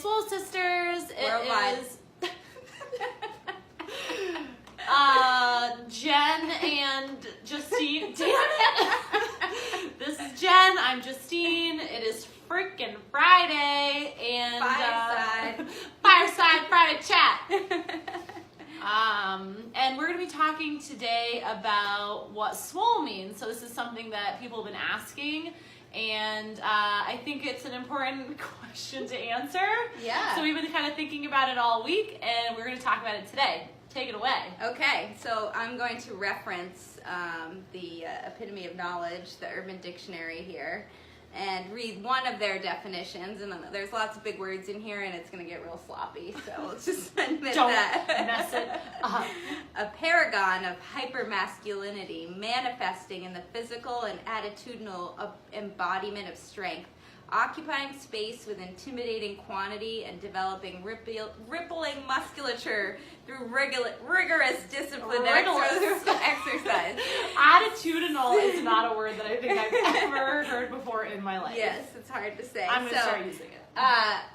Swole sisters. Worldwide. It is Jen and Justine. Damn it! This is Jen. I'm Justine. It is freaking Friday and Fireside Friday chat. And we're going to be talking today about what swole means. So this is something that people have been asking, and I think it's an important question to answer. Yeah. So we've been kind of thinking about it all week, and we're going to talk about it today. Take it away. Okay, so I'm going to reference the Epitome of Knowledge, the Urban Dictionary here, and read one of their definitions. And there's lots of big words in here, and it's going to get real sloppy, so let's just admit Don't that. mess it up. A paragon of hypermasculinity manifesting in the physical and attitudinal embodiment of strength, occupying space with intimidating quantity and developing rippling musculature through rigorous disciplined exercise. Attitudinal is not a word that I think I've ever heard before in my life. Yes, it's hard to say. I'm going to start using it.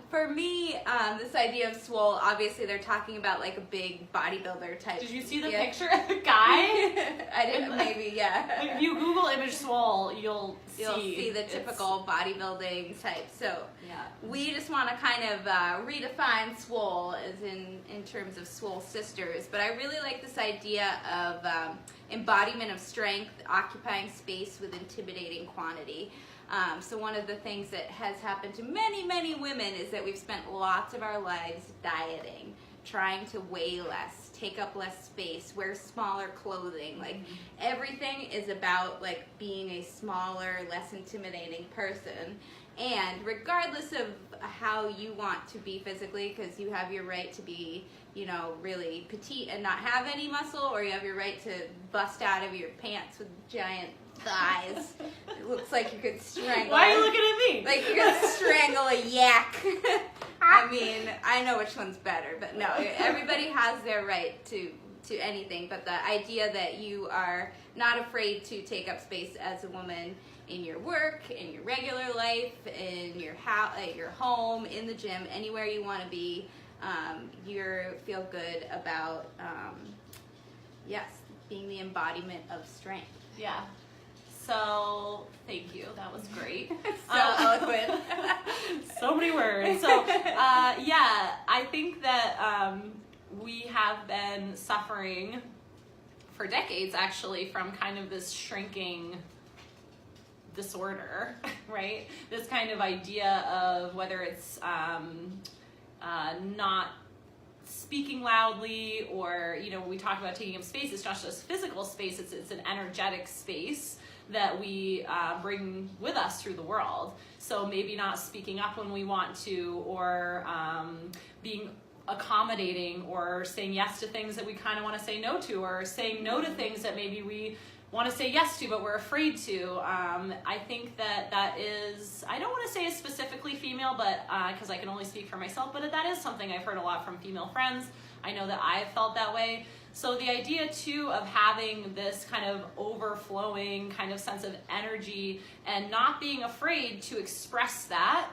For me, this idea of swole, obviously they're talking about like a big bodybuilder type. Did you see the picture of the guy? I didn't, maybe, yeah. If you Google image swole, you'll see the typical bodybuilding type. So yeah. we just want to kind of redefine swole as in terms of swole sisters. But I really like this idea of embodiment of strength, occupying space with intimidating quantity. So one of the things that has happened to many, many women is that we've spent lots of our lives dieting, trying to weigh less, take up less space, wear smaller clothing. Like everything is about like being a smaller, less intimidating person. And regardless of how you want to be physically, because you have your right to be, you know, really petite and not have any muscle, or you have your right to bust out of your pants with giant thighs. It looks like you could strangle. Why are you looking at me? Like you could strangle a yak. I mean, I know which one's better, but no, everybody has their right to anything. But the idea that you are not afraid to take up space as a woman in your work, in your regular life, in your house, at your home, in the gym, anywhere you want to be, you feel good about, yes, being the embodiment of strength. Yeah. So, thank you. That was great. So eloquent. So many words. So, yeah, I think that we have been suffering for decades, actually, from kind of this shrinking disorder, right? This kind of idea of whether it's not speaking loudly, or, you know, when we talk about taking up space, it's not just physical space, it's an energetic space that we bring with us through the world. So maybe not speaking up when we want to, or being accommodating, or saying yes to things that we kind of want to say no to, or saying no to things that maybe we want to say yes to but we're afraid to. I think that is, I don't want to say it's specifically female, but because I can only speak for myself, but that is something I've heard a lot from female friends. I know that I've felt that way. So the idea too of having this kind of overflowing kind of sense of energy and not being afraid to express that.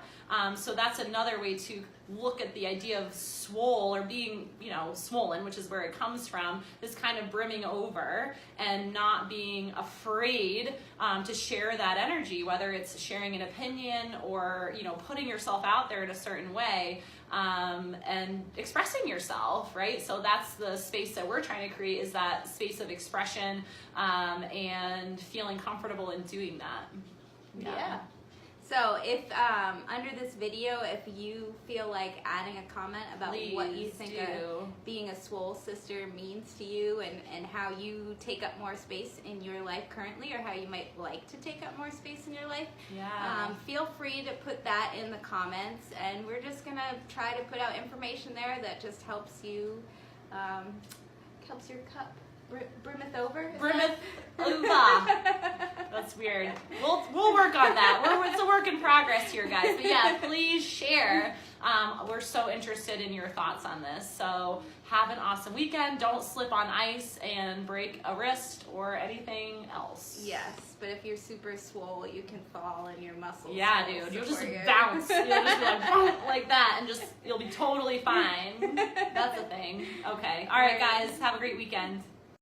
So that's another way to look at the idea of swole, or being, you know, swollen, which is where it comes from, this kind of brimming over, and not being afraid to share that energy, whether it's sharing an opinion or, you know, putting yourself out there in a certain way, and expressing yourself, right? So that's the space that we're trying to create, is that space of expression, and feeling comfortable in doing that. Yeah. So if under this video, if you feel like adding a comment about what you think being a swole sister means to you, and how you take up more space in your life currently, or how you might like to take up more space in your life, feel free to put that in the comments, and we're just going to try to put out information there that just helps you, helps your cup brimmeth over. Brimmeth over. That's weird. We'll work on that. It's a work in progress here, guys. But yeah, please share. We're so interested in your thoughts on this. So have an awesome weekend. Don't slip on ice and break a wrist or anything else. Yes, but if you're super swole, you can fall and your muscles. Yeah, dude. You'll just bounce. You'll just be like that, and just you'll totally fine. That's a thing. Okay. All right, guys. Have a great weekend.